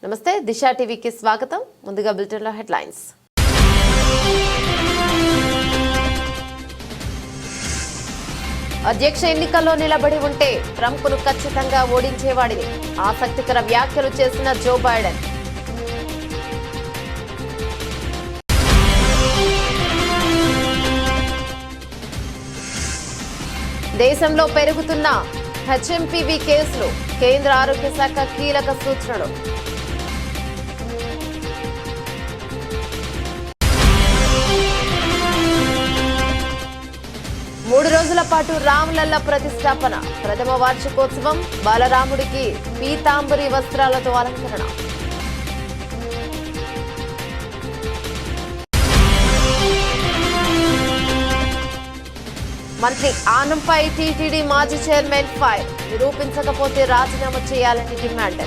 నమస్తే దిశా టీవీకి స్వాగతం. ముందుగా బులెటిన్లో హెడ్లైన్స్. అధ్యక్ష ఎన్నికల్లో నిలబడి ఉంటే ట్రంప్ను ఖచ్చితంగా ఓడించేవాడిని ఆసక్తికర వ్యాఖ్యలు చేసిన జో బైడెన్. దేశంలో పెరుగుతున్న హెచ్ఎంపీవీ కేసులు, కేంద్ర ఆరోగ్య శాఖ కీలక సూచనలు. మూడు రోజుల పాటు రామలల్ల ప్రతిష్టాపన, ప్రథమ వార్షికోత్సవం, బాలరాముడికి పీతాంబరి వస్త్రాలతో అలంకరణ. మంత్రి ఆనంపై టీటీడీ మాజీ చైర్మన్ ఫైర్, నిరూపించకపోతే రాజీనామా చేయాలని డిమాండ్.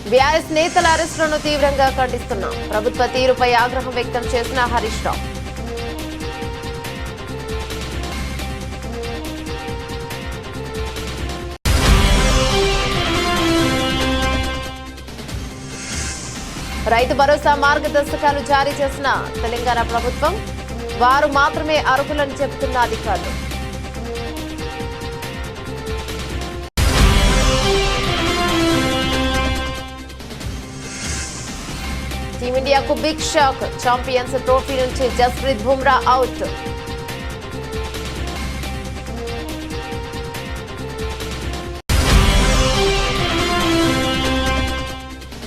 బీఆర్ఎస్ నేతల అరెస్టులను తీవ్రంగా ఖండిస్తున్నాం, ప్రభుత్వ తీరుపై ఆగ్రహం వ్యక్తం చేసిన హరీష్ రావు. రైతు భరోసా మార్గదర్శకాలు జారీ చేసిన తెలంగాణ ప్రభుత్వం, వారు మాత్రమే అర్హులని చెబుతున్న అధికారులు. టీమిండియాకు బిగ్ షాక్, ఛాంపియన్స్ ట్రోఫీ నుంచి జస్ప్రీత్ బుమ్రా అవుట్.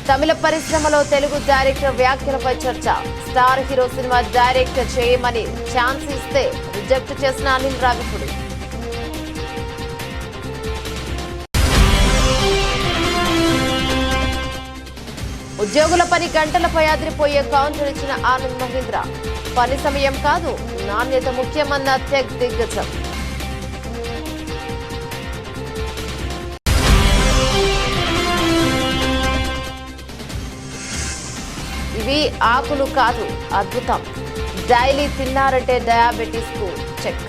తమిళ పరిశ్రమలో తెలుగు డైరెక్టర్ వ్యాఖ్యలపై చర్చ, స్టార్ హీరో సినిమా డైరెక్ట్ చేయమని ఛాన్స్ ఇస్తే రిజెక్ట్ చేసిన అనిల్ రావిపూడి. ఉద్యోగుల పని గంటలపై అదిరిపోయే కౌంటర్ ఇచ్చిన ఆనంద్ మహీంద్ర, పని సమయం కాదు నాణ్యత ముఖ్యమన్న టెక్ దిగ్గజం. ఇవి ఆకులు కాదు, అద్భుతం, డైలీ తిన్నారంటే డయాబెటీస్ కు చెక్.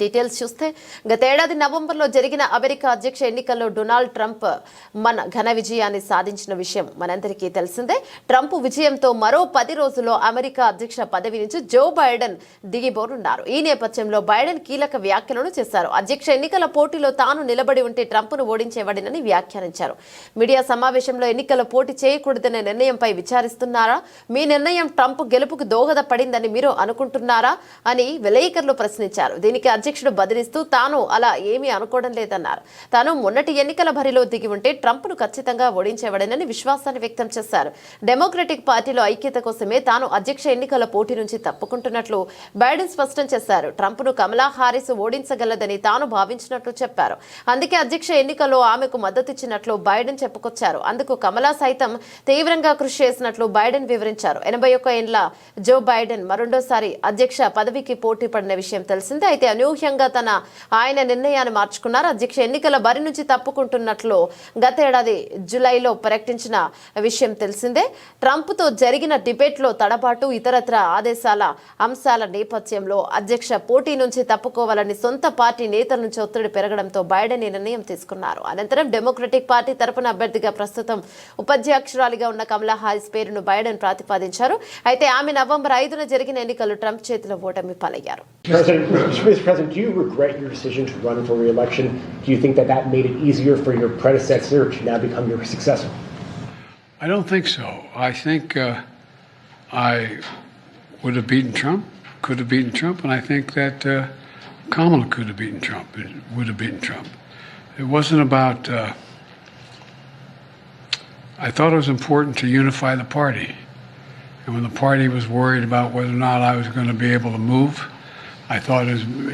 డీటెయిల్స్ చూస్తే, గతేడాది నవంబర్లో జరిగిన అమెరికా అధ్యక్ష ఎన్నికల్లో డొనాల్డ్ ట్రంప్ ఘన విజయాన్ని సాధించిన విషయం మనందరికీ తెలిసిందే. ట్రంప్ విజయంతో మరో 10 రోజుల్లో అమెరికా అధ్యక్ష పదవి నుంచి జో బైడెన్ దిగిపోనున్నారు. ఈ నేపథ్యంలో బైడెన్ కీలక వ్యాఖ్యలను చేశారు. అధ్యక్ష ఎన్నికల పోటీలో తాను నిలబడి ఉంటే ట్రంప్ను ఓడించేవాడినని వ్యాఖ్యానించారు. మీడియా సమావేశంలో ఎన్నికల పోటీ చేయకూడదనే నిర్ణయంపై విచారిస్తున్నారా, మీ నిర్ణయం ట్రంప్ గెలుపుకు దోహదపడిందని మీరు అనుకుంటున్నారా అని విలేకరులు ప్రశ్నించారు. దీనికి అధ్యక్షుడు బదిలిస్తూ తాను అలా ఏమీ అనుకోవడం లేదన్నారు. తాను మొన్నటి ఎన్నికల బరిలో దిగి ఉంటే ట్రంప్ను ఖచ్చితంగా ఓడించేవాడనని విశ్వాసాన్ని వ్యక్తం చేశారు. డెమోక్రటిక్ పార్టీలో ఐక్యత కోసమే తాను అధ్యక్ష ఎన్నికల పోటీ నుంచి తప్పుకుంటున్నట్లు బైడెన్ స్పష్టం చేశారు. ట్రంప్ను కమలా హారిస్ ఓడించగలదని తాను భావించినట్లు చెప్పారు. అందుకే అధ్యక్ష ఎన్నికల్లో ఆమెకు మద్దతిచ్చినట్లు బైడెన్ చెప్పుకొచ్చారు. అందుకు కమలా సైతం తీవ్రంగా కృషి చేసినట్లు బైడెన్ వివరించారు. 81 ఏళ్ల జో బైడెన్ మరోసారి అధ్యక్ష పదవికి పోటీ పడిన విషయం తెలిసిందే. అయితే అనూహ్యంగా ఆయన నిర్ణయాన్ని మార్చుకున్నారు. అధ్యక్ష ఎన్నికల బరి నుంచి తప్పుకుంటున్నట్లు గతేడాది జూలైలో ప్రకటించిన విషయం తెలిసిందే. ట్రంప్తో జరిగిన డిబేట్లో తడబాటు, ఇతరత్ర ఆదేశాల అంశాల నేపథ్యంలో అధ్యక్ష పోటీ నుంచి తప్పుకోవాలని సొంత పార్టీ నేతల నుంచి ఒత్తిడి పెరగడంతో బైడెన్ ఈ నిర్ణయం తీసుకున్నారు. అనంతరం డెమోక్రటిక్ పార్టీ తరపున అభ్యర్థిగా ప్రస్తుతం ఉపాధ్యక్షురాలిగా ఉన్న కమలా హారిస్ పేరును బైడెన్ ప్రతిపాదించారు. అయితే ఆమె నవంబర్ 5న జరిగిన ఎన్నికలు ట్రంప్ చేతిలో ఓటమి పాలయ్యారు. President, do you regret your decision to run for re-election? Do you think that made it easier for your predecessor to now become your successor? I don't think so. I think I would have beaten Trump, could have beaten Trump, and I think that Kamala could have beaten Trump, would have beaten Trump. It wasn't about... I thought it was important to unify the party. And when the party was worried about whether or not I was going to be able to move, I thought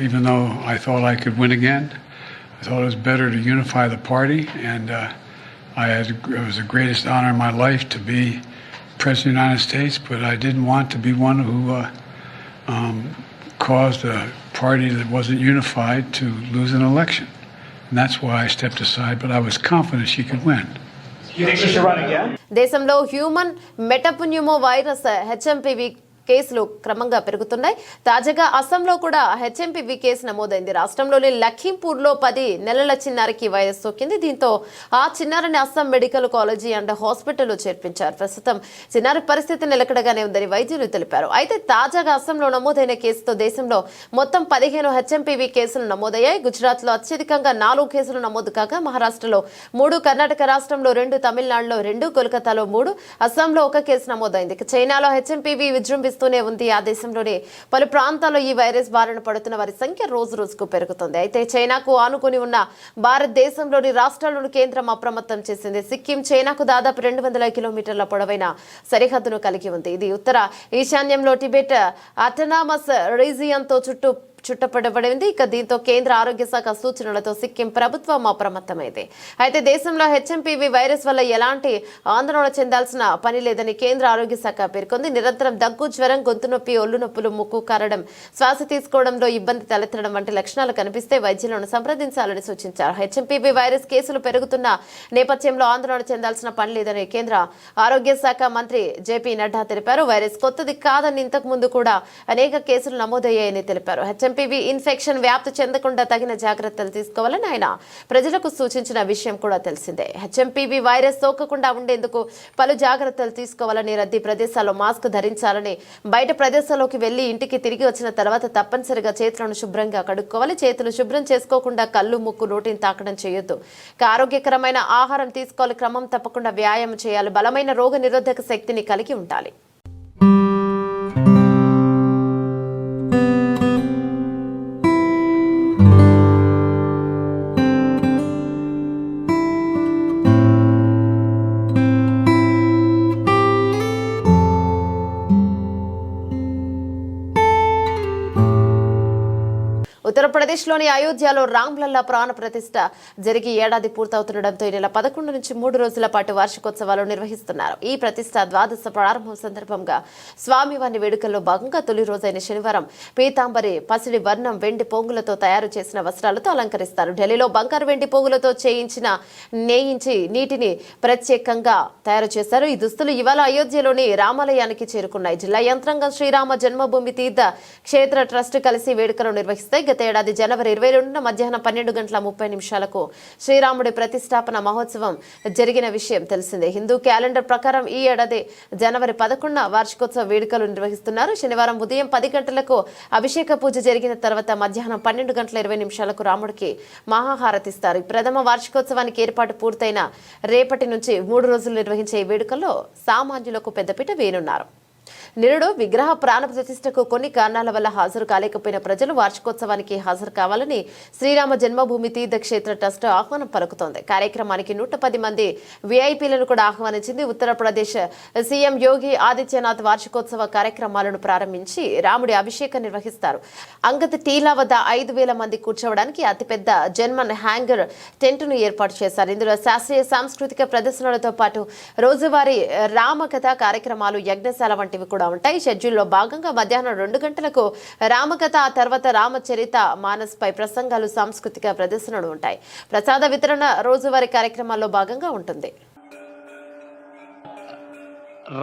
even though I thought I could win again, I thought it was better to unify the party. And it was the greatest honor in my life to be President of the United States, but I didn't want to be one who caused a party that wasn't unified to lose an election. And that's why I stepped aside, but I was confident she could win. Do you think she should run again? దేశంలో human మెటప్న్యూమో virus HMPV కేసులు క్రమంగా పెరుగుతున్నాయి. తాజాగా అస్సాంలో కూడా HMPV case నమోదైంది. రాష్ట్రంలోని లఖీంపూర్లో 10 నెలల చిన్నారికి వైరస్ సోకింది. దీంతో ఆ చిన్నారిని అస్సాం మెడికల్ కాలేజీ అండ్ హాస్పిటల్లో చేర్పించారు. ప్రస్తుతం చిన్నారి పరిస్థితి నిలకడగానే ఉందని వైద్యులు తెలిపారు. అయితే తాజాగా అస్సాంలో నమోదైన కేసుతో దేశంలో మొత్తం 15 హెచ్ఎంపీవీ కేసులు నమోదయ్యాయి. గుజరాత్లో అత్యధికంగా 4 కేసులు నమోదు కాగా మహారాష్ట్రలో 3, కర్ణాటక రాష్ట్రంలో 2, తమిళనాడులో 2, కోల్కతాలో 3, అస్సాంలో 1 కేసు నమోదైంది. చైనాలో హెచ్ఎంపీవీ విజృంభిస్తూనే ఉంది. ఆ దేశంలోని పలు ప్రాంతాల్లో ఈ వైరస్ బారిన పడుతున్న వారి సంఖ్య రోజు రోజుకు పెరుగుతుంది. అయితే చైనాకు ఆనుకుని ఉన్న భారతదేశంలోని రాష్ట్రాలను కేంద్రం అప్రమత్తం చేసింది. సిక్కిం చైనాకు దాదాపు 200 కిలోమీటర్ల పొడవైన సరిహద్దును కలిగి ఉంది. ఇది ఉత్తర ఈశాన్యంలో టిబెట్ అటనామస్ రీజియన్తో చుట్టపడబడింది. ఇక దీంతో కేంద్ర ఆరోగ్య శాఖ సూచనలతో సిక్కిం ప్రభుత్వం అప్రమత్తమైంది. అయితే దేశంలో హెచ్ఎంపీవీ వైరస్ వల్ల ఎలాంటి ఆందోళన చెందాల్సిన పని లేదని కేంద్ర ఆరోగ్య శాఖ పేర్కొంది. నిరంతరం దగ్గు, జ్వరం, గొంతు నొప్పి, ఒళ్ళు నొప్పులు, ముక్కు కారడం, శ్వాస తీసుకోవడంలో ఇబ్బంది తలెత్తడం వంటి లక్షణాలు కనిపిస్తే వైద్యులను సంప్రదించాలని సూచించారు. హెచ్ఎంపీవీ వైరస్ కేసులు పెరుగుతున్న నేపథ్యంలో ఆందోళన చెందాల్సిన పని లేదని కేంద్ర ఆరోగ్య శాఖ మంత్రి జేపీ నడ్డా తెలిపారు. వైరస్ కొత్తది కాదని ఇంతకు ముందు కూడా అనేక కేసులు నమోదయ్యాయని తెలిపారు. హెచ్ఎంపీవీ ఇన్ఫెక్షన్ వ్యాప్తి చెందకుండా తగిన జాగ్రత్తలు తీసుకోవాలని ఆయన ప్రజలకు సూచించిన విషయం కూడా తెలిసిందే. హెచ్ఎంపీవీ వైరస్ సోకకుండా ఉండేందుకు పలు జాగ్రత్తలు తీసుకోవాలని, రద్దీ ప్రదేశాల్లో మాస్క్ ధరించాలని, బయట ప్రదేశాల్లోకి వెళ్లి ఇంటికి తిరిగి వచ్చిన తర్వాత తప్పనిసరిగా చేతులను శుభ్రంగా కడుక్కోవాలి. చేతులు శుభ్రం చేసుకోకుండా కళ్ళు, ముక్కు, నోటిని తాకడం చేయొద్దు. ఆరోగ్యకరమైన ఆహారం తీసుకోవాలి. క్రమం తప్పకుండా వ్యాయామం చేయాలి. బలమైన రోగ నిరోధక శక్తిని కలిగి ఉండాలి. ఉత్తరప్రదేశ్లోని అయోధ్యలో రామ్లల్లా ప్రాణ ప్రతిష్ఠ జరిగి ఏడాది పూర్తవుతుండటంతో ఈ నెల 11 నుంచి 3 రోజుల పాటు వార్షికోత్సవాలు నిర్వహిస్తున్నారు. ఈ ప్రతిష్ఠ ద్వాదశ ప్రారంభం సందర్భంగా స్వామివారి వేడుకల్లో భాగంగా తొలి రోజైన శనివారం పీతాంబరి, పసిడి వర్ణం వెండి పోగులతో తయారు చేసిన వస్త్రాలతో అలంకరిస్తారు. ఢిల్లీలో బంగారు, వెండి పోగులతో నేయించి నీటిని ప్రత్యేకంగా తయారు చేశారు. ఈ దుస్తులు ఇవాళ అయోధ్యలోని రామాలయానికి చేరుకున్నాయి. జిల్లా యంత్రాంగం శ్రీరామ జన్మభూమి తీర్థ క్షేత్ర ట్రస్ట్ కలిసి వేడుకలు నిర్వహిస్తాయి. గత ఏడాది జనవరి 22న మధ్యాహ్నం 12:30 శ్రీరాముడి ప్రతిష్టాపన మహోత్సవం జరిగిన విషయం తెలిసిందే. హిందూ క్యాలెండర్ ప్రకారం ఈ ఏడాది జనవరి 11న వార్షికోత్సవ వేడుకలు నిర్వహిస్తున్నారు. శనివారం ఉదయం 10 గంటలకు అభిషేక పూజ జరిగిన తర్వాత మధ్యాహ్నం 12:20 రాముడికి మహాహారతిస్తారు. ప్రథమ వార్షికోత్సవానికి ఏర్పాటు పూర్తయిన రేపటి నుంచి 3 రోజులు నిర్వహించే ఈ వేడుకల్లో సామాన్యులకు పెద్దపీట వేయనున్నారు. నిరుడు విగ్రహ ప్రాణ ప్రతిష్టకు కొన్ని కారణాల వల్ల హాజరు కాలేకపోయిన ప్రజలు వార్షికోత్సవానికి హాజరు కావాలని శ్రీరామ జన్మభూమి తీర్థ క్షేత్ర ట్రస్ట్ ఆహ్వానం పలుకుతోంది. కార్యక్రమానికి 110 మంది విఐపీలను కూడా ఆహ్వానించింది. ఉత్తరప్రదేశ్ సీఎం యోగి ఆదిత్యనాథ్ వార్షికోత్సవ కార్యక్రమాలను ప్రారంభించి రాముడి అభిషేకం నిర్వహిస్తారు. అంగత్ టీలా వద్ద 5,000 మంది కూర్చోవడానికి అతిపెద్ద జన్మన్ హ్యాంగర్ టెంట్ను ఏర్పాటు చేశారు. ఇందులో శాస్త్రీయ సాంస్కృతిక ప్రదర్శనలతో పాటు రోజువారీ రామకథ కార్యక్రమాలు, యజ్ఞశాల వంటివి కూడా ఉంటాయి. షెడ్యూల్లో భాగంగా మధ్యాహ్నం 2 గంటలకు రామకథ, ఆ తర్వాత రామచరిత మానస్ పై ప్రసంగాలు, సాంస్కృతిక ప్రదర్శనలు ఉంటాయి. ప్రసాద వితరణ రోజువారీ కార్యక్రమాల్లో భాగంగా ఉంటుంది.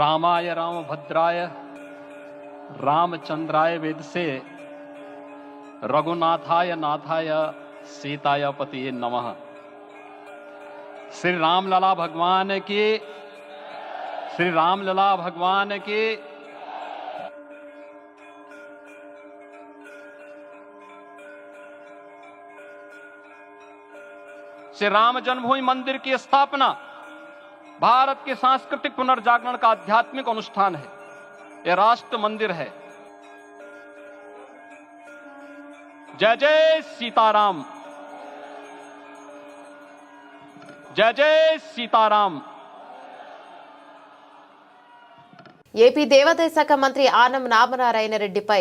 రామాయ రామభద్రాయ రామచంద్రాయ వేదసే रघुनाथाय नाथाय सीताय पतिये नमः। श्री रामलला भगवान की, श्री रामलला भगवान की। श्री राम जन्मभूमि मंदिर की स्थापना भारत के सांस्कृतिक पुनर्जागरण का आध्यात्मिक अनुष्ठान है। यह राष्ट्र मंदिर है। जय जय सीताराम, जय जय सीताराम। ఏపీ దేవాదాయ శాఖ మంత్రి ఆనం రామనారాయణ రెడ్డిపై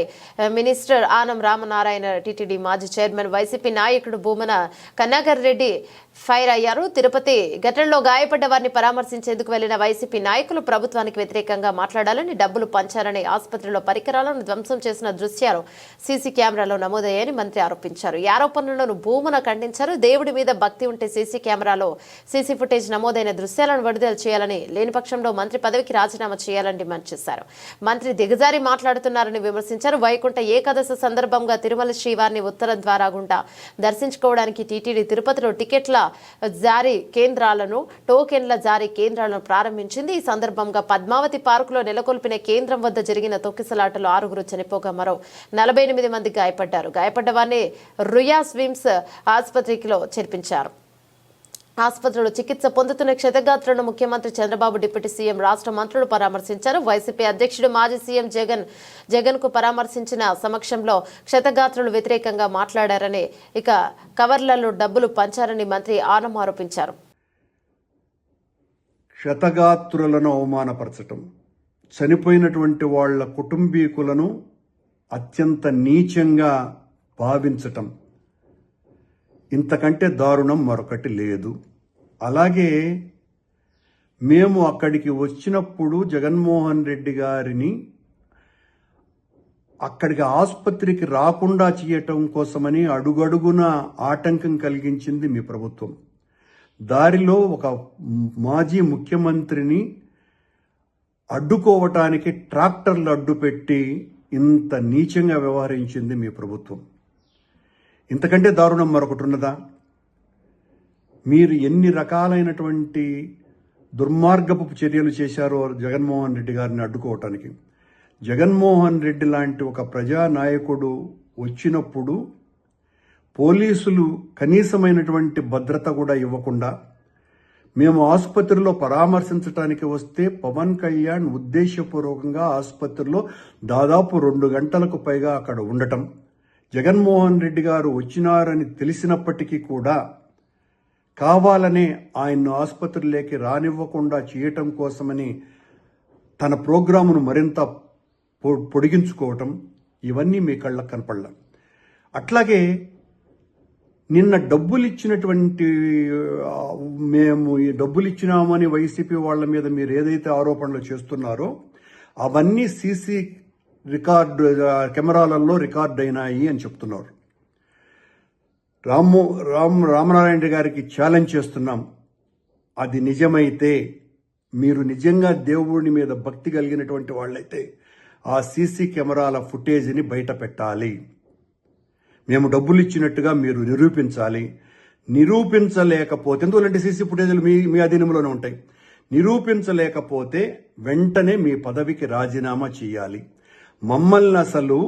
మినిస్టర్ ఆనం రామనారాయణ టీటీడీ మాజీ చైర్మన్ వైసీపీ నాయకుడు భూమన కన్నాగర్ రెడ్డి ఫైర్ అయ్యారు. తిరుపతి ఘటనలో గాయపడ్డ వారిని పరామర్శించేందుకు వెళ్లిన వైసీపీ నాయకులు ప్రభుత్వానికి వ్యతిరేకంగా మాట్లాడాలని, డబ్బులు పంచారని, ఆసుపత్రిలో పరికరాలను ధ్వంసం చేసిన దృశ్యాలు సీసీ కెమెరాలో నమోదయ్యాయని మంత్రి ఆరోపించారు. ఈ ఆరోపణలను భూమన ఖండించారు. దేవుడి మీద భక్తి ఉంటే సీసీ కెమెరాలో సీసీ ఫుటేజ్ నమోదైన దృశ్యాలను విడుదల చేయాలని, లేని పక్షంలో మంత్రి పదవికి రాజీనామా చేయాలని డిమాండ్ చేశారు. మంత్రి దిగజారి మాట్లాడుతున్నారని విమర్శించారు. వైకుంఠ ఏకాదశి సందర్భంగా తిరుమల శ్రీవారిని ఉత్తర ద్వారా గుండా దర్శించుకోవడానికి టీటీడీ తిరుపతిలో టికెట్ల జారీ కేంద్రాలను, టోకెన్ల జారీ కేంద్రాలను ప్రారంభించింది. ఈ సందర్భంగా పద్మావతి పార్కులో నెలకొల్పిన కేంద్రం వద్ద జరిగిన తొక్కిసలాటలో 6 చనిపోగా మరో 48 మంది గాయపడ్డారు. గాయపడ్డ వారిని రుయా స్విమ్స్ ఆసుపత్రిలో చేర్పించారు. ఆసుపత్రిలో చికిత్స పొందుతున్న క్షతగాత్రులను ముఖ్యమంత్రి చంద్రబాబు, డిప్యూటీ సీఎం, రాష్ట్ర మంత్రులు పరామర్శించారు. వైసీపీ అధ్యక్షుడు మాజీ సీఎం జగన్ కు పరామర్శించిన సమక్షంలో క్షతగాత్రులు వ్యతిరేకంగా మాట్లాడారని, ఇక కవర్లలో డబ్బులు పంచారని మంత్రి ఆనం ఆరోపించారు. క్షతగాత్రులను అవమానపరచటం, చనిపోయినటువంటి వాళ్ల కుటుంబీకులను అత్యంత నీచంగా భావించటం, ఇంతకంటే దారుణం మరొకటి లేదు. అలాగే మేము అక్కడికి వచ్చినప్పుడు జగన్మోహన్ రెడ్డి గారిని అక్కడికి ఆసుపత్రికి రాకుండా చేయటం కోసమని అడుగడుగున ఆటంకం కలిగించింది మీ ప్రభుత్వం. దారిలో ఒక మాజీ ముఖ్యమంత్రిని అడ్డుకోవటానికి ట్రాక్టర్లు అడ్డుపెట్టి ఇంత నీచంగా వ్యవహరించింది మీ ప్రభుత్వం. ఇంతకంటే దారుణం మరొకటి ఉన్నదా? మీరు ఎన్ని రకాలైనటువంటి దుర్మార్గపు చర్యలు చేశారో జగన్మోహన్ రెడ్డి గారిని అడ్డుకోవటానికి. జగన్మోహన్ రెడ్డి లాంటి ఒక ప్రజానాయకుడు వచ్చినప్పుడు పోలీసులు కనీసమైనటువంటి భద్రత కూడా ఇవ్వకుండా, మేము ఆసుపత్రిలో పరామర్శించడానికి వస్తే పవన్ కళ్యాణ్ ఉద్దేశపూర్వకంగా ఆసుపత్రిలో దాదాపు 2 గంటలకు పైగా అక్కడ ఉండటం, జగన్మోహన్ రెడ్డి గారు వచ్చినారని తెలిసినప్పటికీ కూడా కావాలనే ఆయన్ను ఆసుపత్రిలోకి రానివ్వకుండా చేయటం కోసమని తన ప్రోగ్రామును మరింత పొడిగించుకోవటం, ఇవన్నీ మీ కళ్ళకు కనపడలా. అట్లాగే నిన్న డబ్బులు ఇచ్చినటువంటి, మేము ఈ డబ్బులు ఇచ్చినామని వైసీపీ వాళ్ళ మీద మీరు ఏదైతే ఆరోపణలు చేస్తున్నారో అవన్నీ సీసీ కెమెరాలలో రికార్డ్ అయినాయి అని చెప్తున్నారు. రామనారాయణ గారికి ఛాలెంజ్ చేస్తున్నాం. అది నిజమైతే, మీరు నిజంగా దేవుడి మీద భక్తి కలిగినటువంటి వాళ్ళైతే ఆ సీసీ కెమెరాల ఫుటేజ్ని బయట పెట్టాలి. మేము డబ్బులు ఇచ్చినట్టుగా మీరు నిరూపించాలి. నిరూపించలేకపోతే, ఎందుకంటే సీసీ ఫుటేజ్లు మీ అధీనంలోనే ఉంటాయి. నిరూపించలేకపోతే వెంటనే మీ పదవికి రాజీనామా చేయాలి. మమ్మల్ని అసలు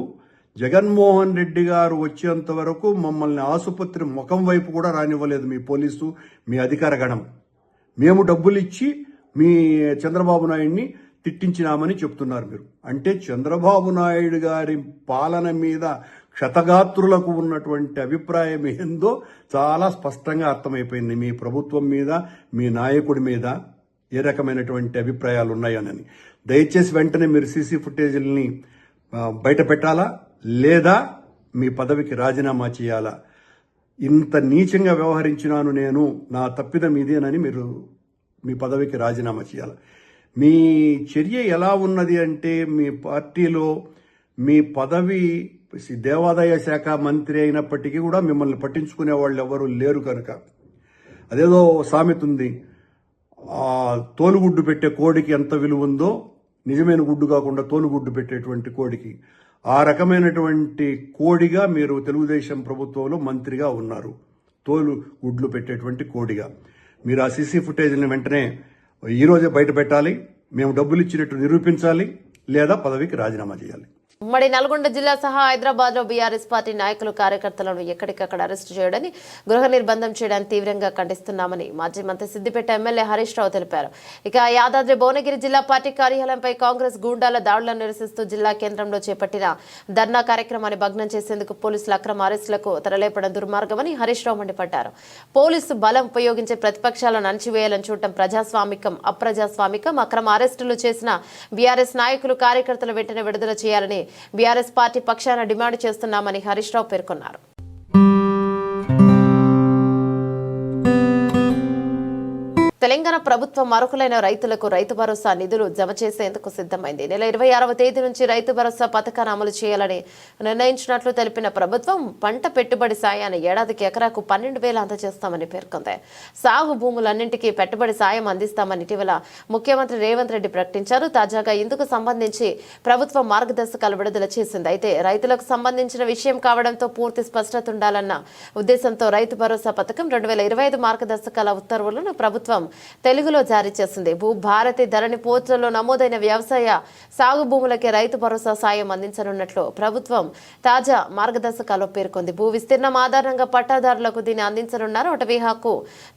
జగన్మోహన్ రెడ్డి గారు వచ్చేంత వరకు మమ్మల్ని ఆసుపత్రి ముఖం వైపు కూడా రానివ్వలేదు మీ పోలీసు, మీ అధికార గణం. మేము డబ్బులు ఇచ్చి మీ చంద్రబాబు నాయుడిని తిట్టించినామని చెప్తున్నారు మీరు. అంటే చంద్రబాబు నాయుడు గారి పాలన మీద క్షతగాత్రులకు ఉన్నటువంటి అభిప్రాయం ఏందో చాలా స్పష్టంగా అర్థమైపోయింది. మీ ప్రభుత్వం మీద, మీ నాయకుడి మీద ఏ రకమైనటువంటి అభిప్రాయాలు ఉన్నాయని. దయచేసి వెంటనే మీరు సీసీ ఫుటేజీలని బయట పెట్టాలా, లేదా మీ పదవికి రాజీనామా చేయాలా. ఇంత నీచంగా వ్యవహరించినాను నేను, నా తప్పిదం ఇదేనని మీరు మీ పదవికి రాజీనామా చేయాలి. మీ చర్య ఎలా ఉన్నది అంటే, మీ పార్టీలో మీ పదవి దేవాదాయ శాఖ మంత్రి అయినప్పటికీ కూడా మిమ్మల్ని పట్టించుకునే వాళ్ళు ఎవరు లేరు కనుక, అదేదో సామెత ఉంది, తోలుగుడ్డు పెట్టే కోడికి ఎంత విలువ ఉందో నిజమైన గుడ్డు కాకుండా తోలుగుడ్డు పెట్టేటువంటి కోడికి, ఆ రకమైనటువంటి కోడిగా మీరు తెలుగుదేశం ప్రభుత్వంలో మంత్రిగా ఉన్నారు. తోలు గుడ్లు పెట్టేటువంటి కోడిగా మీరు ఆ సీసీ ఫుటేజ్ని వెంటనే ఈరోజే బయట పెట్టాలి. మేము డబ్బులు ఇచ్చినట్టు నిరూపించాలి, లేదా పదవికి రాజీనామా చేయాలి. ఉమ్మడి నల్గొండ జిల్లా సహా హైదరాబాద్ లో బీఆర్ఎస్ పార్టీ నాయకులు కార్యకర్తలను ఎక్కడికక్కడ అరెస్టు చేయడాన్ని గృహ నిర్బంధం చేయడాన్ని తీవ్రంగా ఖండిస్తున్నామని మాజీ మంత్రి సిద్దిపేట ఎమ్మెల్యే హరీష్ రావు తెలిపారు. ఇక యాదాద్రి భువనగిరి జిల్లా పార్టీ కార్యాలయంపై కాంగ్రెస్ గూండాల దాడులను నిరసిస్తూ జిల్లా కేంద్రంలో చేపట్టిన ధర్నా కార్యక్రమాన్ని భగ్నం చేసేందుకు పోలీసుల అక్రమ అరెస్టులకు తెరలేపడం దుర్మార్గమని హరీష్ రావు మండిపడ్డారు. పోలీసు బలం ఉపయోగించే ప్రతిపక్షాలను అణచివేయాలని చూడటం ప్రజాస్వామికం అప్రజాస్వామికం. అక్రమ అరెస్టులు చేసిన బీఆర్ఎస్ నాయకులు కార్యకర్తలు వెంటనే విడుదల చేయాలని బీఆర్ఎస్ పార్టీ పక్షాన డిమాండ్ చేస్తున్నామని హరీష్ రావు పేర్కొన్నారు. తెలంగాణ ప్రభుత్వం అర్హులైన రైతులకు రైతు భరోసా నిధులు జమ చేసేందుకు సిద్ధమైంది. నెల 26వ తేదీ నుంచి రైతు భరోసా పథకాన్ని అమలు చేయాలని నిర్ణయించినట్లు తెలిపిన ప్రభుత్వం పంట పెట్టుబడి సాయాన్ని ఏడాదికి ఎకరాకు 12,000 అందజేస్తామని పేర్కొంది. సాగు భూములన్నింటికీ పెట్టుబడి సాయం అందిస్తామని ఇటీవల ముఖ్యమంత్రి రేవంత్ రెడ్డి ప్రకటించారు. తాజాగా ఇందుకు సంబంధించి ప్రభుత్వం మార్గదర్శకాలు విడుదల చేసింది. అయితే రైతులకు సంబంధించిన విషయం కావడంతో పూర్తి స్పష్టత ఉండాలన్న ఉద్దేశంతో రైతు భరోసా పథకం 2025 మార్గదర్శకాల ఉత్తర్వులను ప్రభుత్వం తెలుగులో జారీ చేసింది. భూభారతి ధరణి పోర్టల్లో నమోదైన వ్యవసాయ సాగు భూములకే రైతు భరోసా సాయం అందించనున్నట్లు ప్రభుత్వం తాజా మార్గదర్శకాల్లో పేర్కొంది. భూ విస్తీర్ణం ఆధారంగా పట్టాదారులకు దీన్ని అందించనున్నారు. అటవీ హక్కు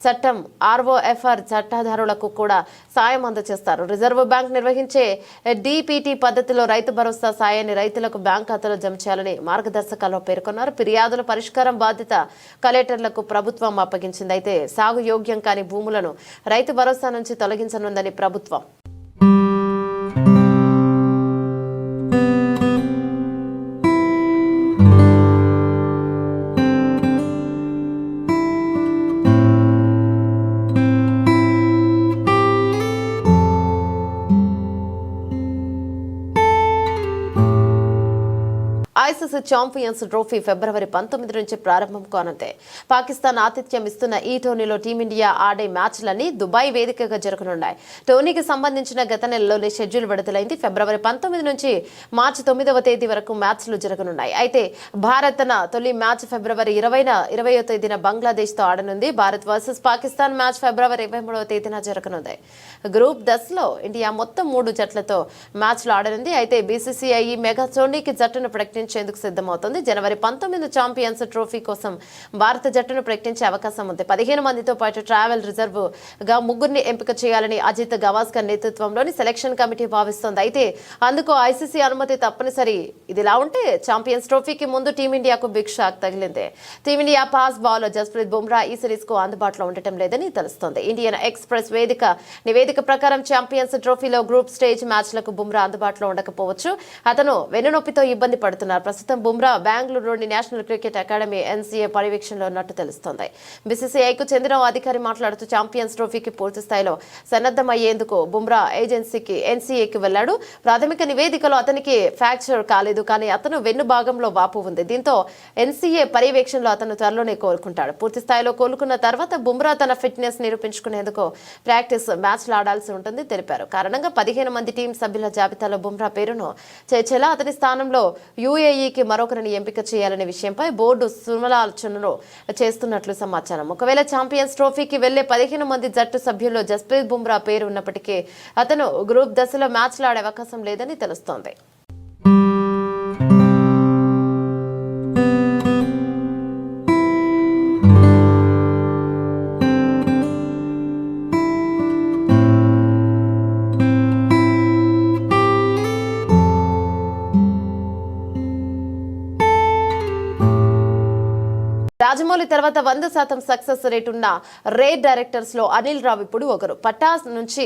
చట్టం ఆర్ఓఎఫ్ఆర్ చట్టాదారులకు కూడా సాయం అందజేస్తారు. రిజర్వ్ బ్యాంక్ నిర్వహించే డిపిటి పద్ధతిలో రైతు భరోసా సాయాన్ని రైతులకు బ్యాంక్ ఖాతాలో జమ చేయాలని మార్గదర్శకాల్లో పేర్కొన్నారు. ఫిర్యాదుల పరిష్కారం బాధ్యత కలెక్టర్లకు ప్రభుత్వం అప్పగించింది. అయితే సాగు యోగ్యం కాని భూములను రైతు భరోసా నుంచి తొలగించనుందని ప్రభుత్వం ఐసీసీ ఛాంపియన్స్ ట్రోఫీ ఫిబ్రవరి 19 నుంచి ప్రారంభం కానుంది. పాకిస్తాన్ ఆతిథ్యం ఇస్తున్న ఈ టోర్నీలో టీమిండియా ఆడే మ్యాచ్లన్నీ దుబాయ్ వేదికగా జరగనున్నాయి. టోర్నీకి సంబంధించిన గత నెలలోనే షెడ్యూల్ విడుదలైంది. ఫిబ్రవరి 19 నుంచి మార్చి 9వ తేదీ వరకు మ్యాచ్లు జరగనున్నాయి. అయితే భారత్ తన తొలి మ్యాచ్ ఫిబ్రవరి 20వ తేదీన బంగ్లాదేశ్ తో ఆడనుంది. భారత్ వర్సెస్ పాకిస్తాన్ మ్యాచ్ ఫిబ్రవరి 23వ తేదీన జరగనుంది. గ్రూప్ దశలో ఇండియా మొత్తం 3 జట్లతో మ్యాచ్లు ఆడనుంది. అయితే బీసీసీఐ ఈ మెగా టోర్నీకి జట్టును ప్రకటించేందుకు సిద్ధమవుతుంది. జనవరి 19 ఛాంపియన్స్ ట్రోఫీ కోసం భారత జట్టును ప్రకటించే అవకాశం ఉంది. 15 మందితో పాటు ట్రావెల్ రిజర్వ్ గా 3 ఎంపిక చేయాలని అజిత్ గవాస్కర్ నేతృత్వంలోని సెలక్షన్ కమిటీ భావిస్తోంది. అయితే అందుకు ఐసీసీ అనుమతి తప్పనిసరి. ఇదిలా ఉంటే ఛాంపియన్స్ ట్రోఫీకి ముందు టీమిండియాకు బిగ్ షాక్ తగిలింది. Team India pass bowler Jasprit Bumrah ఈ సిరీస్ కు అందుబాటులో ఉండటం లేదని తెలుస్తోంది. ఇండియన్ ఎక్స్ప్రెస్ నివేదిక ప్రకారం ఛాంపియన్స్ ట్రోఫీలో గ్రూప్ స్టేజ్ మ్యాచ్లకు బుమ్రా అందుబాటులో ఉండకపోవచ్చు. అతను వెన్నునొప్పితో ఇబ్బంది పడుతున్నారు. ప్రస్తుతం బుమ్రా బెంగళూరులోని నేషనల్ క్రికెట్ అకాడమీ ఎన్సీఏ పర్యవేక్షణలో ఉన్నట్టు తెలుస్తోంది. బీసీసీఐకు చెందిన అధికారి మాట్లాడుతూ ఛాంపియన్స్ ట్రోఫీకి పూర్తి స్థాయిలో సన్నద్ధమయ్యేందుకు బుమ్రా ఎన్సీఏకి వెళ్లాడు. ప్రాథమిక నివేదికలో అతనికి ఫ్రాక్చర్ కాలేదు, కానీ అతను వెన్ను భాగంలో వాపు ఉంది. దీంతో ఎన్సీఏ పర్యవేక్షణలో అతను త్వరలోనే కోలుకుంటాడు. పూర్తి స్థాయిలో కోలుకున్న తర్వాత బుమ్రా తన ఫిట్నెస్ నిరూపించుకునేందుకు ప్రాక్టీస్ మ్యాచ్లు ఆడాల్సి ఉంటుంది తెలిపారు. కారణంగా 15 మంది టీం సభ్యుల జాబితాలో బుమ్రా పేరును చేర్చేలా అతని స్థానంలో యూఏఈకి మరొకరిని ఎంపిక చేయాలనే విషయంపై బోర్డు సుమలాలోచనలు చేస్తున్నట్లు సమాచారం. ఒకవేళ ఛాంపియన్స్ ట్రోఫీకి వెళ్లే 15 మంది జట్టు సభ్యుల్లో జస్ప్రీత్ బుమ్రా పేరు ఉన్నప్పటికీ అతను గ్రూప్ దశలో మ్యాచ్లు ఆడే అవకాశం లేదని తెలుస్తోంది. రాజమౌళి తర్వాత 100% సక్సెస్ రేట్ ఉన్న రేట్ డైరెక్టర్స్ లో అనిల్ రావిపూడి ఒకరు. పటాస్ నుంచి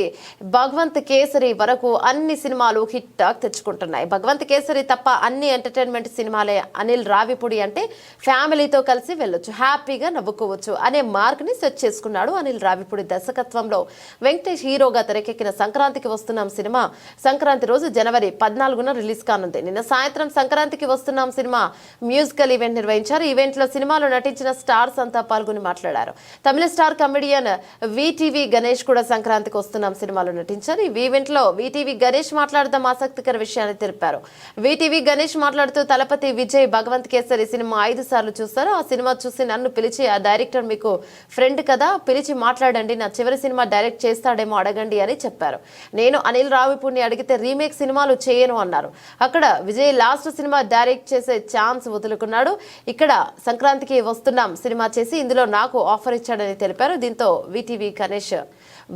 భగవంత్ కేసరి వరకు అన్ని సినిమాలు హిట్ టాక్ తెచ్చుకుంటున్నాయి. భగవంత్ కేసరి తప్ప అన్ని ఎంటర్టైన్మెంట్ సినిమాలే. అనిల్ రావిపూడి అంటే ఫ్యామిలీతో కలిసి వెళ్ళొచ్చు, హ్యాపీగా నవ్వుకోవచ్చు అనే మార్క్ ని సెట్ చేసుకున్నాడు. అనిల్ రావిపూడి దర్శకత్వంలో వెంకటేష్ హీరోగా తెరకెక్కిన సంక్రాంతికి వస్తున్నాం సినిమా సంక్రాంతి రోజు జనవరి 14న రిలీజ్ కానుంది. నిన్న సాయంత్రం సంక్రాంతికి వస్తున్నాం సినిమా మ్యూజికల్ ఈవెంట్ నిర్వహించారు. ఈవెంట్ లో సినిమాలో నటించిన స్టార్స్ అంతా పాల్గొని మాట్లాడారు. తమిళ స్టార్ కమెడియన్ వీటీవీ గణేష్ కూడా సంక్రాంతికి వస్తున్నాం సినిమాలో నటించారు. ఈ ఈవెంట్ లో వీటీవీ గణేష్ మాట్లాడదాం ఆసక్తికర విషయాన్ని తెలిపారు. వీటీవీ గణేష్ మాట్లాడుతూ తలపతి విజయ్ భగవంత్ కేసరి సినిమా 5 సార్లు చూస్తారు. ఆ సినిమా చూసి నన్ను పిలిచి ఆ డైరెక్టర్ మీకు ఫ్రెండ్ కదా, పిలిచి మాట్లాడండి, నా చివరి సినిమా డైరెక్ట్ చేస్తాడేమో అడగండి అని చెప్పారు. నేను అనిల్ రావిపూడిని అడిగితే రీమేక్ సినిమాలు చేయను అన్నారు. అక్కడ విజయ్ లాస్ట్ సినిమా డైరెక్ట్ చేసే ఛాన్స్ వదులుకున్నాడు. ఇక్కడ సంక్రాంతికి వస్తున్నాం సినిమా చేసి ఇందులో నాకు ఆఫర్ ఇచ్చాడని తెలిపారు. దీంతో వీటీవీ గణేష్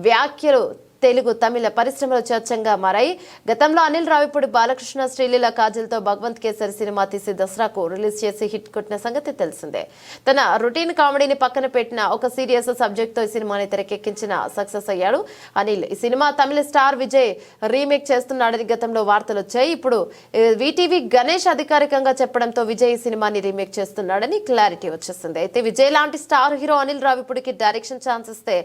వ్యాఖ్యలు తెలుగు తమిళ పరిశ్రమలో చర్చంగా మారాయి. గతంలో అనిల్ రావిపూడి బాలకృష్ణ శ్రీలీల కాజల్తో భగవంత్ కేసరి సినిమా తీసి దసరాకు రిలీజ్ చేసి హిట్ కొట్టిన సంగతి తెలిసిందే. తన రొటీన్ కామెడీని పక్కన పెట్టిన ఒక సీరియస్ సబ్జెక్ట్ తో ఈ సినిమాని తెరకెక్కించిన సక్సెస్ అయ్యాడు అనిల్. ఈ సినిమా తమిళ స్టార్ విజయ్ రీమేక్ చేస్తున్నాడని గతంలో వార్తలు వచ్చాయి. ఇప్పుడు వీటీవీ గణేష్ అధికారికంగా చెప్పడంతో విజయ్ ఈ సినిమాని రీమేక్ చేస్తున్నాడని క్లారిటీ వచ్చేసింది. అయితే విజయ్ లాంటి స్టార్ హీరో అనిల్ రావిపూడికి డైరెక్షన్ ఛాన్స్ ఇస్తే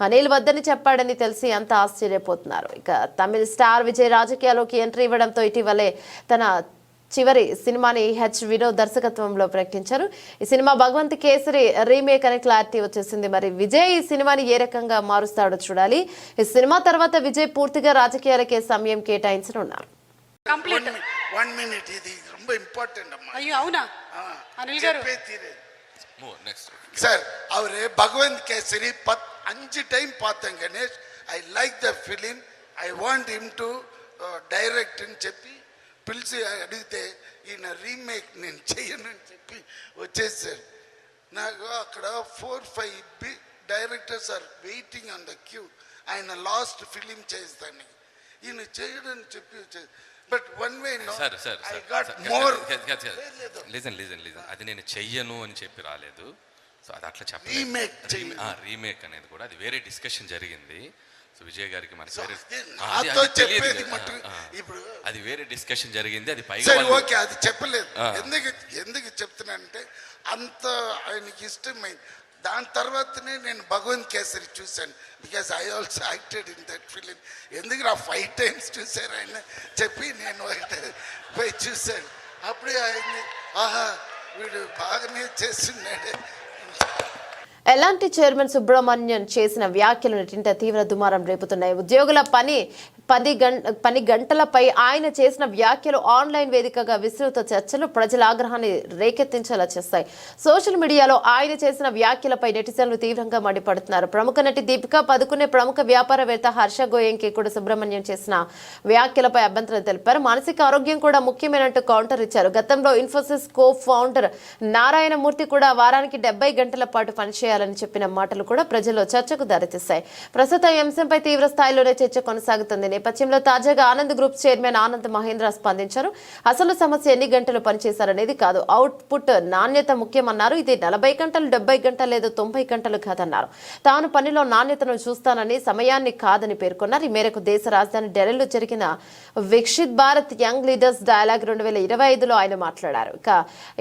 అనిల్ వద్దని చెప్పాడని తెలిసి అంత ఆశ్చర్యపోతున్నారు. ఇక తమిళ స్టార్ విజయ్ రాజకీయాల్లోకి ఎంట్రీ ఇవ్వడంతో ఇటీవలే తన చివరి సినిమాని వినోద్ దర్శకత్వంలో ప్రకటించారు. ఈ సినిమా భగవంత్ కేసరి రీమేక్ అనే క్లారిటీ వచ్చేసింది. మరి విజయ్ ఈ సినిమాని ఏ రకంగా మారుస్తాడో చూడాలి. ఈ సినిమా తర్వాత విజయ్ పూర్తిగా రాజకీయాలకే సమయం కేటాయించనున్నారు. కంప్లీట్ 1 మినిట్ ఇది ரொம்ப ఇంపార్టెంట్ అమ్మా. అయ్యో అవునా అనిల్ గారు சார் அவரு பகவந்த் கேசரி 5 டைம் பார்த்தேன் Ganesh. I like the film, I want him to direct అని చెప్పి పిలిచి అడిగితే ఈయన రీమేక్ నేను చెయ్యను అని చెప్పి వచ్చేసారు. నాకు అక్కడ 4-5 directors are waiting on the queue. ఆయన లాస్ట్ ఫిలిం చేస్తాను, ఈయన చేయడని చెప్పి వచ్చేది. But one way no I got more. అది నేను చెయ్యను అని చెప్పి రాలేదు. సో అది అట్లా చెప్పలేదు. రీమేక్ అనేది కూడా అది వేరే డిస్కషన్ జరిగింది. సో విజయ్ గారికి మనకి అది వేరే డిస్కషన్ జరిగింది. అది పైగా ఓకే అది చెప్పలేదు. ఎందుకు చెప్తున్నానంటే అంత ఆయనకి ఇష్టమైంది. దాని తర్వాతనే నేను భగవంత్ కేసరి చూశాను. Because I also acted in that film. ఎందుకు 5 టైమ్స్ చూశారు ఆయన చెప్పి నేను పోయి చూశాను. అప్పుడే ఆయన ఆహా వీడు బాగానే చేస్తున్నాడే. ఎలాంటి చైర్మన్ సుబ్రహ్మణ్యన్ చేసిన వ్యాఖ్యలు నెట్టింట తీవ్ర దుమారం రేపుతున్నాయి. ఉద్యోగుల పని గంటలపై ఆయన చేసిన వ్యాఖ్యలు ఆన్లైన్ వేదికగా విస్తృత చర్చలు ప్రజల ఆగ్రహాన్ని రేకెత్తించేలా చేస్తాయి. సోషల్ మీడియాలో ఆయన చేసిన వ్యాఖ్యలపై నెటిజన్లు తీవ్రంగా మండిపడుతున్నారు. ప్రముఖ నటి దీపికా పదుకునే, ప్రముఖ వ్యాపారవేత్త హర్ష గోయంకి కూడా సుబ్రహ్మణ్యం చేసిన వ్యాఖ్యలపై అభ్యంతరం తెలిపారు. మానసిక ఆరోగ్యం కూడా ముఖ్యమైనట్టు కౌంటర్ ఇచ్చారు. గతంలో ఇన్ఫోసిస్ కో ఫౌండర్ నారాయణమూర్తి కూడా వారానికి 70 గంటల పాటు పనిచేయాలని చెప్పిన మాటలు కూడా ప్రజల్లో చర్చకు దారితీశాయి. ప్రస్తుతం ఈ అంశంపై తీవ్ర స్థాయిలోనే చర్చ కొనసాగుతుంది. నేపథ్యంలో తాజాగా ఆనంద్ గ్రూప్ చైర్మన్ ఆనంద్ మహేంద్ర స్పందించారు. అసలు సమస్య ఎన్ని గంటలు పనిచేశారనేది కాదు, అవుట్పుట్ నాణ్యత ముఖ్యమన్నారు. ఇది 40 గంటలు, 70 గంటలు లేదా 90 గంటలు కాదన్నారు. తాను పనిలో నాణ్యతను చూస్తానని, సమయాన్ని కాదని పేర్కొన్నారు. ఈ మేరకు దేశ రాజధాని ఢిల్లీలో జరిగిన Viksit Bharat young leaders dialogue 2025లో ఆయన మాట్లాడారు.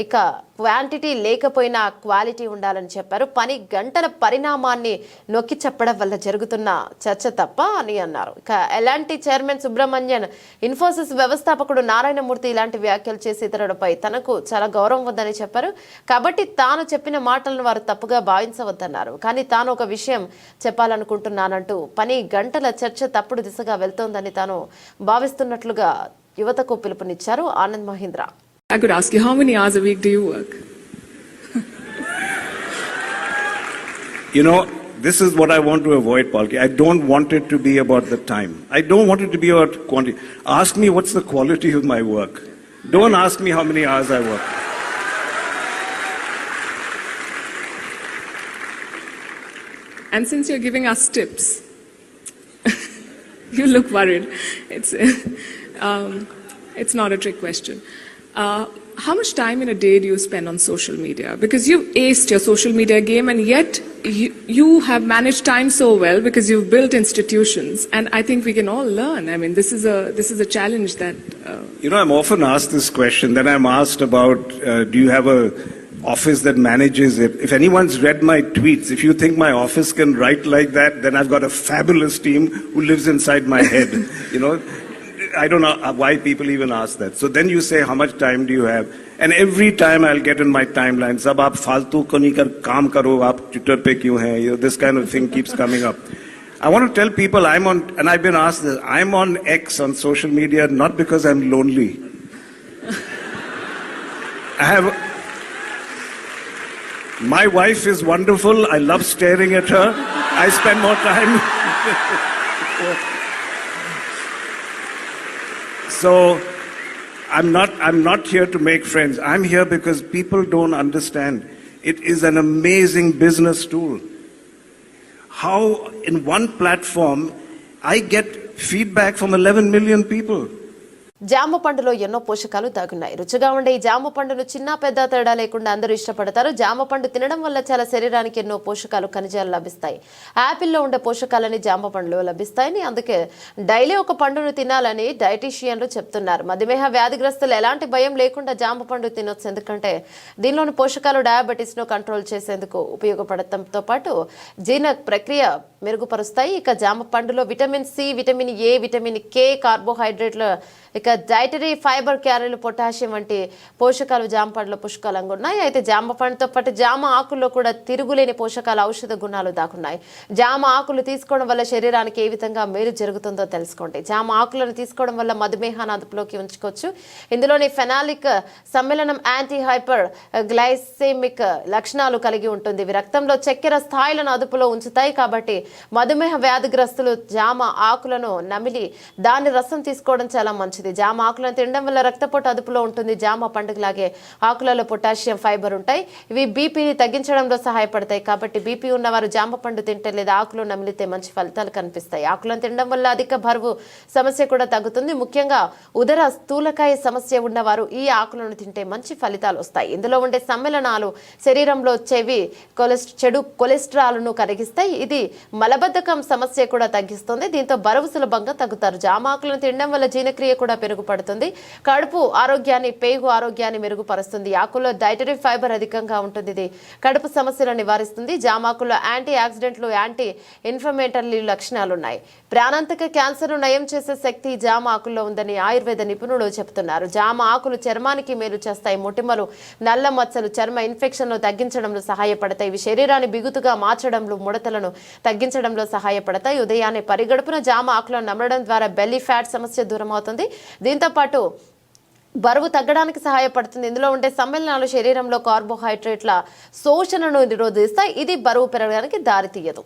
ఇక క్వాంటిటీ లేకపోయినా క్వాలిటీ ఉండాలని చెప్పారు. పని గంటల పరిణామాన్ని నొక్కి చెప్పడం వల్ల జరుగుతున్న చర్చ తప్ప అని అన్నారు. ఇక ఎలాంటి చైర్మన్ సుబ్రహ్మణ్యన్ ఇన్ఫోసిస్ వ్యవస్థాపకుడు నారాయణమూర్తి ఇలాంటి వ్యాఖ్యలు చేసి ఇతరులపై తనకు చాలా గౌరవం ఉందని చెప్పారు. కాబట్టి తాను చెప్పిన మాటలను వారు తప్పుగా భావించవద్దన్నారు. కానీ తాను ఒక విషయం చెప్పాలనుకుంటున్నానంటూ పని గంటల చర్చ తప్పుడు దిశగా వెళ్తోందని తాను భావిస్తున్నట్లుగా యువతకు పిలుపునిచ్చారు Anand Mahindra. I could ask you, how many hours a week do you work? You know, this is what I want to avoid, Palki. I don't want it to be about the time. I don't want it to be about quantity. Ask me what's the quality of my work. Don't ask me how many hours I work. And since you're giving us tips, you look worried. It's not a trick question. How much time in a day do you spend on social media? Because you've aced your social media game, and yet you have managed time so well because you've built institutions, and I think we can all learn. I mean, this is a challenge that. You know, I'm often asked this question. Then I'm asked about, do you have a office that manages it? If anyone's read my tweets, if you think my office can write like that, then I've got a fabulous team who lives inside my head. You know. I don't know why people even ask that. So then you say, how much time do you have? And every time I'll get in my timeline, sab aap faltu ko nahi kar kaam karo, aap Twitter pe kyun hai? This kind of thing keeps coming up. I want to tell people and I've been asked this, I'm on X on social media not because I'm lonely. My wife is wonderful. I love staring at her. I spend more time. So I'm not here to make friends. I'm here because people don't understand. It is an amazing business tool. How in one platform I get feedback from 11 million people. జామ పండులో ఎన్నో పోషకాలు దాగున్నాయి. రుచిగా ఉండే ఈ జామ పండును చిన్న పెద్ద తేడా లేకుండా అందరూ ఇష్టపడతారు. జామ పండు తినడం వల్ల చాలా శరీరానికి ఎన్నో పోషకాలు ఖనిజాలు లభిస్తాయి. యాపిల్లో ఉండే పోషకాలని జామ పండులో లభిస్తాయని, అందుకే డైలీ ఒక పండును తినాలని డైటీషియన్లు చెప్తున్నారు. మధుమేహ వ్యాధిగ్రస్తులు ఎలాంటి భయం లేకుండా జామ పండు తినొచ్చు. ఎందుకంటే దీనిలోని పోషకాలు డయాబెటీస్ ను కంట్రోల్ చేసేందుకు ఉపయోగపడటంతో పాటు జీర్ణ ప్రక్రియ మెరుగుపరుస్తాయి. ఇక జామ పండులో vitamin C, vitamin A, vitamin K, కార్బోహైడ్రేట్లు, ఇక డైటరీ ఫైబర్, క్యాలరీలు, పొటాషియం వంటి పోషకాలు జామ పండులో పుష్కలంగా ఉన్నాయి. అయితే జామ పండుతో పాటు జామ ఆకుల్లో కూడా తిరుగులేని పోషకాల ఔషధ గుణాలు దాగున్నాయి. జామ ఆకులు తీసుకోవడం వల్ల శరీరానికి ఏ విధంగా మేలు జరుగుతుందో తెలుసుకోండి. జామ ఆకులను తీసుకోవడం వల్ల మధుమేహాన్ని అదుపులోకి ఉంచుకోవచ్చు. ఇందులోని ఫెనాలిక్ సమ్మేళనం యాంటీ హైపర్ గ్లైసెమిక్ లక్షణాలు కలిగి ఉంటుంది. ఇవి రక్తంలో చక్కెర స్థాయిలను అదుపులో ఉంచుతాయి. కాబట్టి మధుమేహ వ్యాధిగ్రస్తులు జామ ఆకులను నమిలి దాని రసం తీసుకోవడం చాలా మంచిది. జామ ఆకులను తినడం వల్ల రక్తపోటు అదుపులో ఉంటుంది. జామ పండుగలాగే ఆకులలో పొటాషియం, ఫైబర్ ఉంటాయి. ఇవి బీపీని తగ్గించడంలో సహాయపడతాయి. కాబట్టి బీపీ ఉన్నవారు జామ పండు తింటే లేదా ఆకులు నమిలితే మంచి ఫలితాలు కనిపిస్తాయి. ఆకులను తినడం వల్ల అధిక బరువు సమస్య కూడా తగ్గుతుంది. ముఖ్యంగా ఉదర స్థూలకాయ సమస్య ఉన్నవారు ఈ ఆకులను తింటే మంచి ఫలితాలు వస్తాయి. ఇందులో ఉండే సమ్మేళనాలు శరీరంలో చెడు కొలెస్ట్రాల్ను కరిగిస్తాయి. ఇది మలబద్ధకం సమస్య కూడా తగ్గిస్తుంది. దీంతో బరువు సులభంగా తగ్గుతారు. జామ ఆకులను తినడం వల్ల జీర్ణక్రియ కూడా మెరుగుపడుతుంది. కడుపు ఆరోగ్యాన్ని, పేగు ఆరోగ్యాన్ని మెరుగుపరుస్తుంది. ఆకుల్లో డైటరీ ఫైబర్ అధికంగా ఉంటుంది. ఇది కడుపు సమస్యలను నివారిస్తుంది. జామాకుల్లో యాంటీ ఆక్సిడెంట్లు, యాంటీ ఇన్ఫ్లమేటరీ లక్షణాలు ఉన్నాయి. ప్రాణాంతక క్యాన్సర్ను నయం చేసే శక్తి జామ ఆకుల్లో ఉందని ఆయుర్వేద నిపుణులు చెబుతున్నారు. జామ ఆకులు చర్మానికి మేలు చేస్తాయి. మొటిమలు, నల్ల మచ్చలు, చర్మ ఇన్ఫెక్షన్లు తగ్గించడంలో సహాయపడతాయి. ఇవి శరీరాన్ని బిగుతుగా మార్చడంలో, ముడతలను తగ్గించడంలో సహాయపడతాయి. ఉదయాన్నే పరిగడుపున జామ ఆకులను నమలడం ద్వారా బెల్లీ ఫ్యాట్ సమస్య దూరం అవుతుంది. దీంతో పాటు బరువు తగ్గడానికి సహాయపడుతుంది. ఇందులో ఉండే సమ్మేళనాలు శరీరంలో కార్బోహైడ్రేట్ల శోషణను నిరోధిస్తాయి. ఇది బరువు పెరగడానికి దారితీయదు.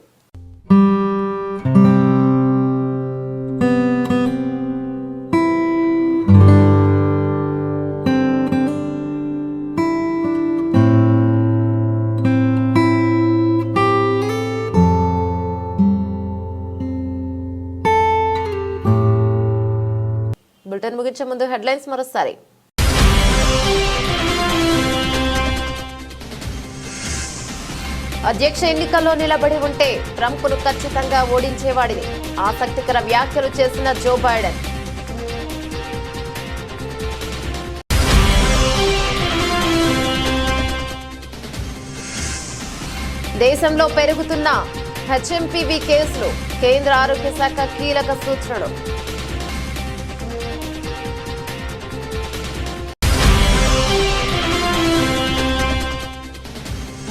బులెటిన్ ముగించే ముందు హెడ్లైన్స్ మరోసారి. అధ్యక్ష ఎన్నికల్లో నిలబడి ఉంటే ట్రంప్ను ఖచ్చితంగా ఓడించేవాడిని, ఆసక్తికర వ్యాఖ్యలు చేసిన జో బైడెన్. దేశంలో పెరుగుతున్న హెచ్ఎంపీవీ కేసులు, కేంద్ర ఆరోగ్య శాఖ కీలక సూచనలు.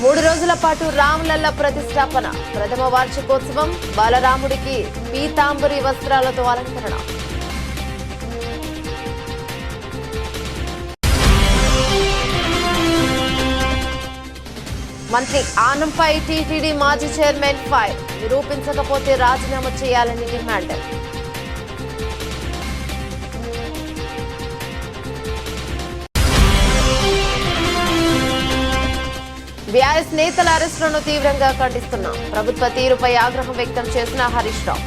మూడు రోజుల పాటు రామ్లల్ల ప్రతిష్టాపన, ప్రథమ వార్షికోత్సవం, బాలరాముడికి పీతాంబరి వస్త్రాలతో అలంకరణ. మంత్రి ఆనంపై టీటీడీ మాజీ చైర్మన్ ఫైర్, నిరూపించకపోతే రాజీనామా చేయాలని డిమాండ్. బీఆర్ఎస్ నేతల అరెస్టులను తీవ్రంగా ఖండిస్తున్నాం, ప్రభుత్వ తీరుపై ఆగ్రహం వ్యక్తం చేసిన హరీష్ రావు.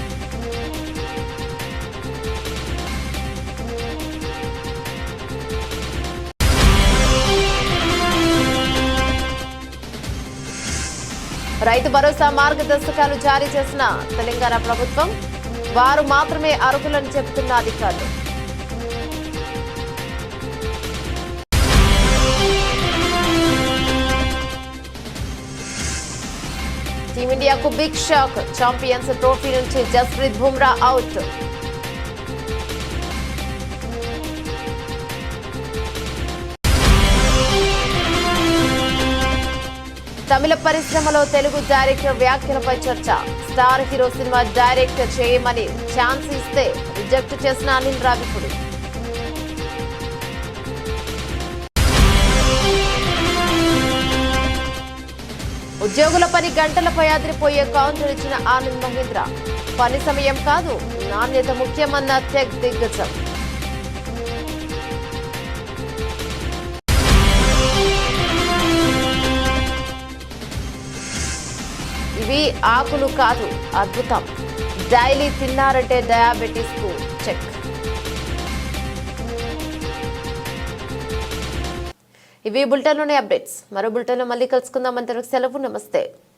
రైతు భరోసా మార్గదర్శకాలు జారీ చేసిన తెలంగాణ ప్రభుత్వం, వారు మాత్రమే అర్హులని చెబుతున్న అధికారులు. టీమిండియాకు బిగ్ షాక్, ఛాంపియన్స్ ట్రోఫీ నుంచి జస్ప్రీత్ బుమ్రా అవుట్. తమిళ పరిశ్రమలో తెలుగు డైరెక్టర్ వ్యాఖ్యలపై చర్చ. స్టార్ హీరో సినిమా డైరెక్టర్ చేయమని ఛాన్స్ ఇస్తే రిజెక్ట్ చేసిన అనిల్ రావిపూడి. ఉద్యోగుల పని గంటలపై అదిరిపోయే కౌంటర్ ఇచ్చిన ఆనంద్ మహీంద్ర. పని సమయం కాదు, నాణ్యత ముఖ్యమన్న టెక్ దిగ్గజం. ఇవి ఆకులు కాదు, అద్భుతం. డైలీ తిన్నారంటే డయాబెటీస్ కు చెక్. ఇవి బులెటిన్లోని అప్డేట్స్. మరో బులెటిన్లో మళ్ళీ కలుసుకుందాం. అంతవరకు సెలవు, నమస్తే.